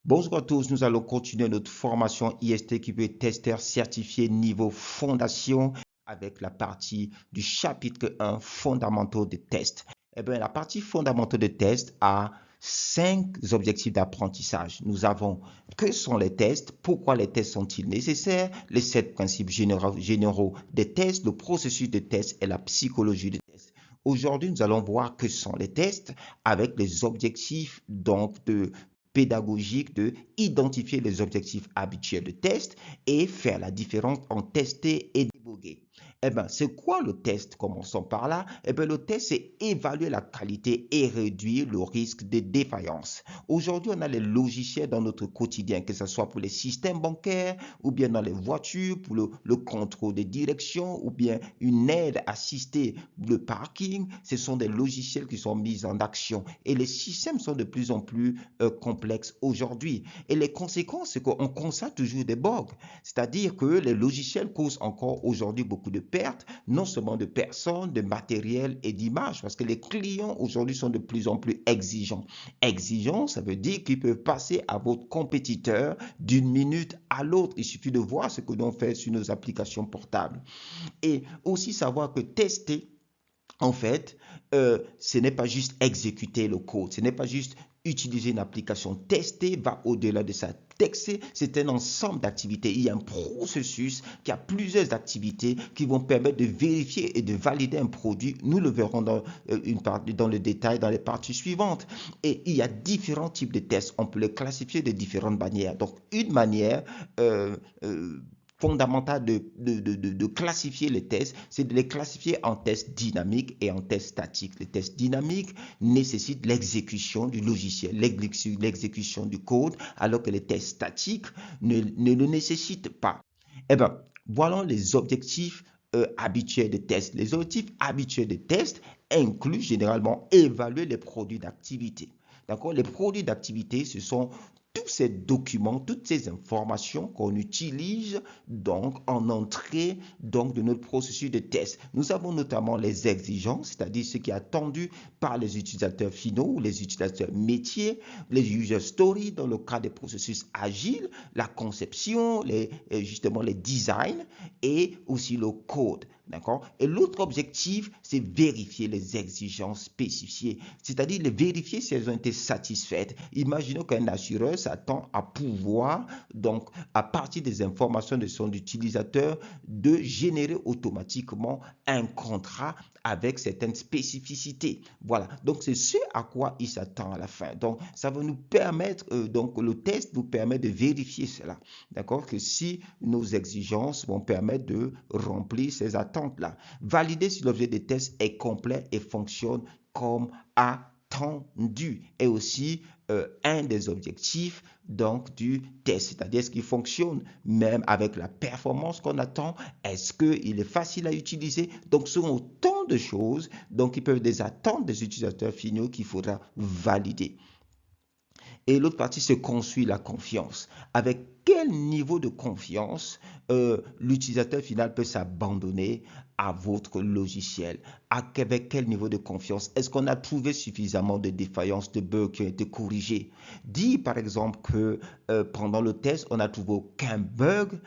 Bonjour à tous, nous allons continuer notre formation ISTQB testeur certifié niveau fondation avec la partie du chapitre 1 fondamentaux de test. Eh bien, la partie fondamentaux de test a 5 objectifs d'apprentissage. Nous avons que sont les tests, pourquoi les tests sont-ils nécessaires, les 7 principes généraux des tests, le processus de test et la psychologie des tests. Aujourd'hui, nous allons voir que sont les tests avec les objectifs donc de pédagogique de identifier les objectifs habituels de test et faire la différence entre tester et déboguer. Eh bien, c'est quoi le test? Commençons par là. Eh bien, le test, c'est évaluer la qualité et réduire le risque de défaillance. Aujourd'hui, on a les logiciels dans notre quotidien, que ce soit pour les systèmes bancaires ou bien dans les voitures, pour le contrôle des directions ou bien une aide assistée de parking. Ce sont des logiciels qui sont mis en action et les systèmes sont de plus en plus complexes aujourd'hui. Et les conséquences, c'est qu'on constate toujours des bugs. C'est-à-dire que les logiciels causent encore aujourd'hui beaucoup de pertes, non seulement de personnes, de matériel et d'images, parce que les clients aujourd'hui sont de plus en plus exigeants. Exigeants, ça veut dire qu'ils peuvent passer à votre compétiteur d'une minute à l'autre. Il suffit de voir ce que l'on fait sur nos applications portables. Et aussi savoir que tester, en fait, ce n'est pas juste exécuter le code, ce n'est pas juste utiliser une application. Tester va au-delà de ça. Tester, c'est un ensemble d'activités. Il y a un processus qui a plusieurs activités qui vont permettre de vérifier et de valider un produit. Nous le verrons dans le détail dans les parties suivantes. Et il y a différents types de tests. On peut les classifier de différentes manières. Donc, une manière fondamentale de classifier les tests, c'est de les classifier en tests dynamiques et en tests statiques. Les tests dynamiques nécessitent l'exécution du logiciel, l'exécution du code, alors que les tests statiques ne le nécessitent pas. Eh bien, voilà les objectifs habituels de test. Les objectifs habituels de test incluent généralement évaluer les produits d'activité. D'accord? Les produits d'activité, ce sont tous ces documents, toutes ces informations qu'on utilise donc en entrée donc de notre processus de test. Nous avons notamment les exigences, c'est-à-dire ce qui est attendu par les utilisateurs finaux ou les utilisateurs métiers, les user stories dans le cas des processus agiles, la conception, justement les designs et aussi le code. D'accord? Et l'autre objectif, c'est vérifier les exigences spécifiées, c'est-à-dire vérifier si elles ont été satisfaites. Imaginons qu'un assureur s'attend à pouvoir, donc, à partir des informations de son utilisateur, de générer automatiquement un contrat avec certaines spécificités. Voilà. Donc, c'est ce à quoi il s'attend à la fin. Donc, ça va nous permettre, donc, le test nous permet de vérifier cela. D'accord? Que si nos exigences vont permettre de remplir ces attentes-là. Valider si l'objet des tests est complet et fonctionne comme attendu est aussi un des objectifs donc du test, c'est-à-dire est-ce qu'il fonctionne même avec la performance qu'on attend, est-ce qu'il est facile à utiliser, donc ce sont autant de choses donc qui peuvent être des attentes des utilisateurs finaux qu'il faudra valider. Et l'autre partie, c'est construire la confiance. Avec quel niveau de confiance l'utilisateur final peut s'abandonner à votre logiciel? Avec quel niveau de confiance? Est-ce qu'on a trouvé suffisamment de défaillances, de bugs qui ont été corrigés? Dis par exemple que pendant le test, on n'a trouvé aucun bug.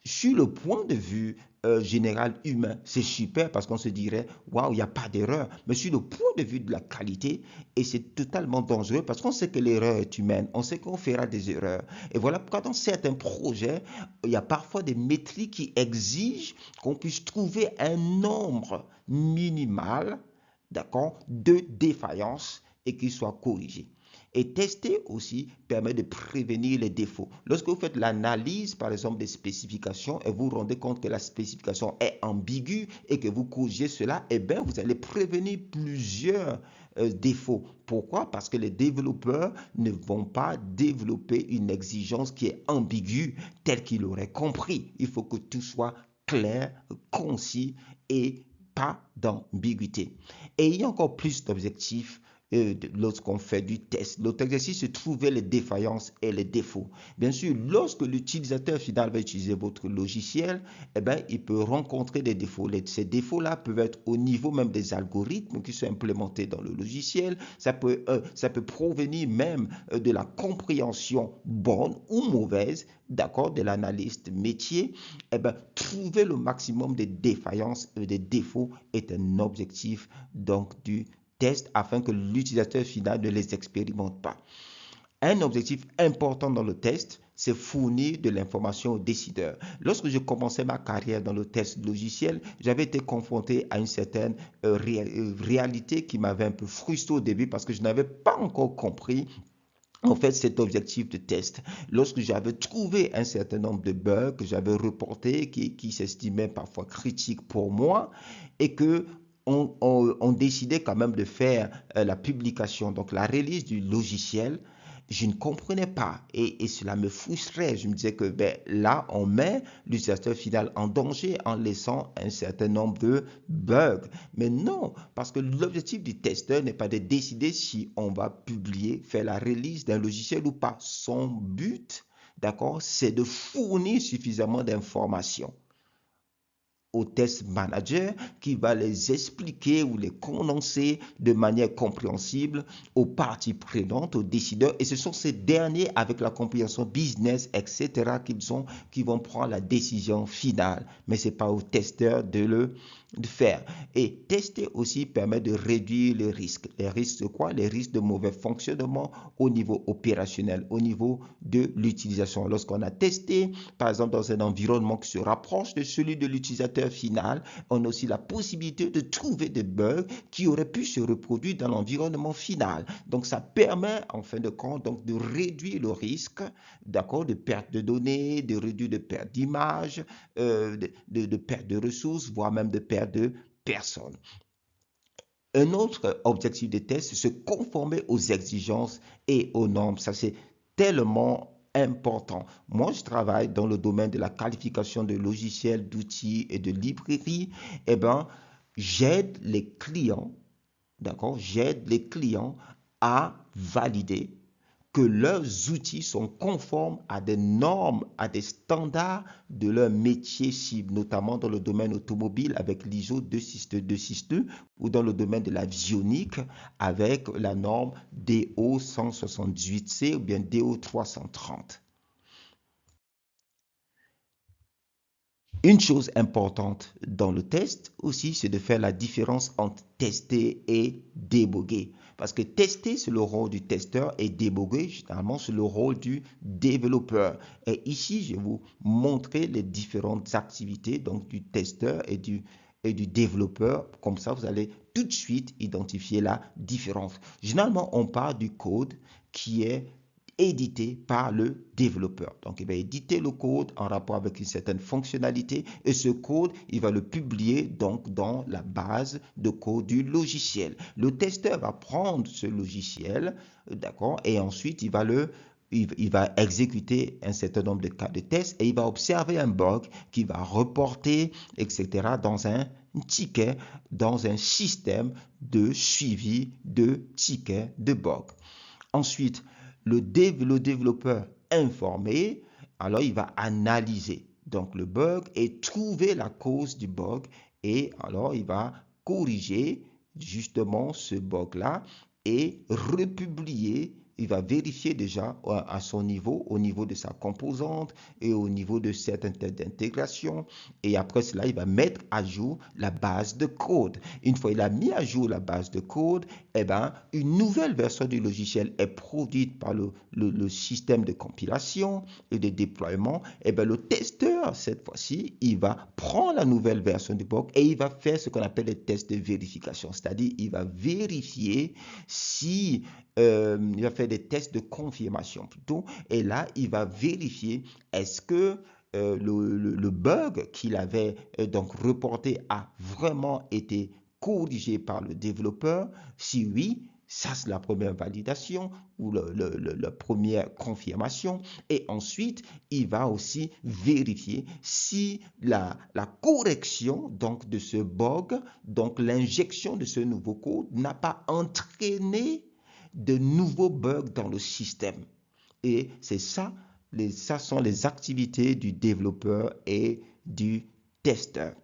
Sur le point de vue général humain, c'est super parce qu'on se dirait, waouh, il n'y a pas d'erreur. Mais sur le point de vue de la qualité, et c'est totalement dangereux parce qu'on sait que l'erreur est humaine, on sait qu'on fera des erreurs. Et voilà pourquoi dans certains projets, il y a parfois des métriques qui exigent qu'on puisse trouver un nombre minimal, d'accord, de défaillances et qu'il soit corrigé. Et tester aussi permet de prévenir les défauts. Lorsque vous faites l'analyse, par exemple, des spécifications et vous vous rendez compte que la spécification est ambiguë et que vous corrigez cela, eh bien, vous allez prévenir plusieurs défauts. Pourquoi? Parce que les développeurs ne vont pas développer une exigence qui est ambiguë telle qu'ils l'auraient compris. Il faut que tout soit clair, concis et pas d'ambiguïté. Et il y a encore plus d'objectifs lorsqu'on fait du test. L'autre exercice, c'est trouver les défaillances et les défauts. Bien sûr, lorsque l'utilisateur final va utiliser votre logiciel, eh ben, il peut rencontrer des défauts. Ces défauts-là peuvent être au niveau même des algorithmes qui sont implémentés dans le logiciel. Ça peut provenir même de la compréhension bonne ou mauvaise, d'accord, de l'analyste métier. Eh ben, trouver le maximum des défaillances et des défauts est un objectif donc du test afin que l'utilisateur final ne les expérimente pas. Un objectif important dans le test, c'est fournir de l'information aux décideurs. Lorsque je commençais ma carrière dans le test logiciel, j'avais été confronté à une certaine réalité qui m'avait un peu frustré au début parce que je n'avais pas encore compris en fait cet objectif de test. Lorsque j'avais trouvé un certain nombre de bugs que j'avais reportés, qui s'estimaient parfois critiques pour moi, et que on décidait quand même de faire la publication, donc la release du logiciel, je ne comprenais pas et cela me frustrait. Je me disais que ben, là, on met l'utilisateur final en danger en laissant un certain nombre de bugs. Mais non, parce que l'objectif du testeur n'est pas de décider si on va publier, faire la release d'un logiciel ou pas. Son but, d'accord, c'est de fournir suffisamment d'informations au test manager qui va les expliquer ou les condenser de manière compréhensible aux parties prenantes, aux décideurs. Et ce sont ces derniers, avec la compréhension business, etc., qui vont prendre la décision finale. Mais ce n'est pas aux testeurs de faire. Et tester aussi permet de réduire les risques. Les risques de quoi? Les risques de mauvais fonctionnement au niveau opérationnel, au niveau de l'utilisation. Lorsqu'on a testé, par exemple, dans un environnement qui se rapproche de celui de l'utilisateur final, on a aussi la possibilité de trouver des bugs qui auraient pu se reproduire dans l'environnement final. Donc, ça permet, en fin de compte, donc, de réduire le risque, d'accord, de perte de données, de réduire de perte d'image, de perte de ressources, voire même de perte de personnes. Un autre objectif de test, c'est se conformer aux exigences et aux normes. Ça, c'est tellement important. Moi, je travaille dans le domaine de la qualification de logiciels, d'outils et de librairies. Eh bien, j'aide les clients, d'accord, j'aide les clients à valider que leurs outils sont conformes à des normes, à des standards de leur métier cible, notamment dans le domaine automobile avec l'ISO 26262 ou dans le domaine de l'avionique avec la norme DO 178C ou bien DO 330. Une chose importante dans le test aussi, c'est de faire la différence entre tester et débugger. Parce que tester, c'est le rôle du testeur et débugger, généralement, c'est le rôle du développeur. Et ici, je vais vous montrer les différentes activités donc du testeur et du développeur. Comme ça, vous allez tout de suite identifier la différence. Généralement, on parle du code qui est édité par le développeur. Donc, il va éditer le code en rapport avec une certaine fonctionnalité et ce code, il va le publier donc dans la base de code du logiciel. Le testeur va prendre ce logiciel, d'accord, et ensuite il va exécuter un certain nombre de cas de test et il va observer un bug qui va reporter, etc., dans un ticket, dans un système de suivi de tickets de bug. Ensuite, le développeur informé, alors il va analyser donc le bug et trouver la cause du bug et alors il va corriger justement ce bug-là et republier. Il va vérifier déjà à son niveau, au niveau de sa composante et au niveau de certaines tests d'intégration. Et après cela, il va mettre à jour la base de code. Une fois il a mis à jour la base de code, eh ben, une nouvelle version du logiciel est produite par le système de compilation et de déploiement. Eh ben, le testeur, cette fois-ci, il va prendre la nouvelle version du bug et il va faire ce qu'on appelle les tests de vérification. C'est-à-dire, il va vérifier si il va faire des tests de confirmation plutôt. Et là, il va vérifier est-ce que le bug qu'il avait donc reporté a vraiment été corrigé par le développeur. Si oui, ça c'est la première validation ou la première confirmation. Et ensuite, il va aussi vérifier si la correction donc, de ce bug, donc l'injection de ce nouveau code n'a pas entraîné de nouveaux bugs dans le système. Et c'est ça, ça sont les activités du développeur et du testeur.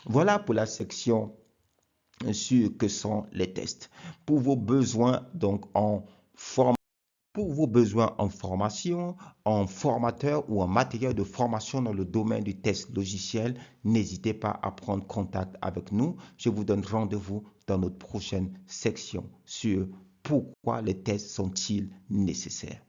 Voilà pour la section sur que sont les tests. Pour vos besoins donc pour vos besoins en formation, en formateur ou en matériel de formation dans le domaine du test logiciel, n'hésitez pas à prendre contact avec nous. Je vous donne rendez-vous dans notre prochaine section sur pourquoi les tests sont-ils nécessaires.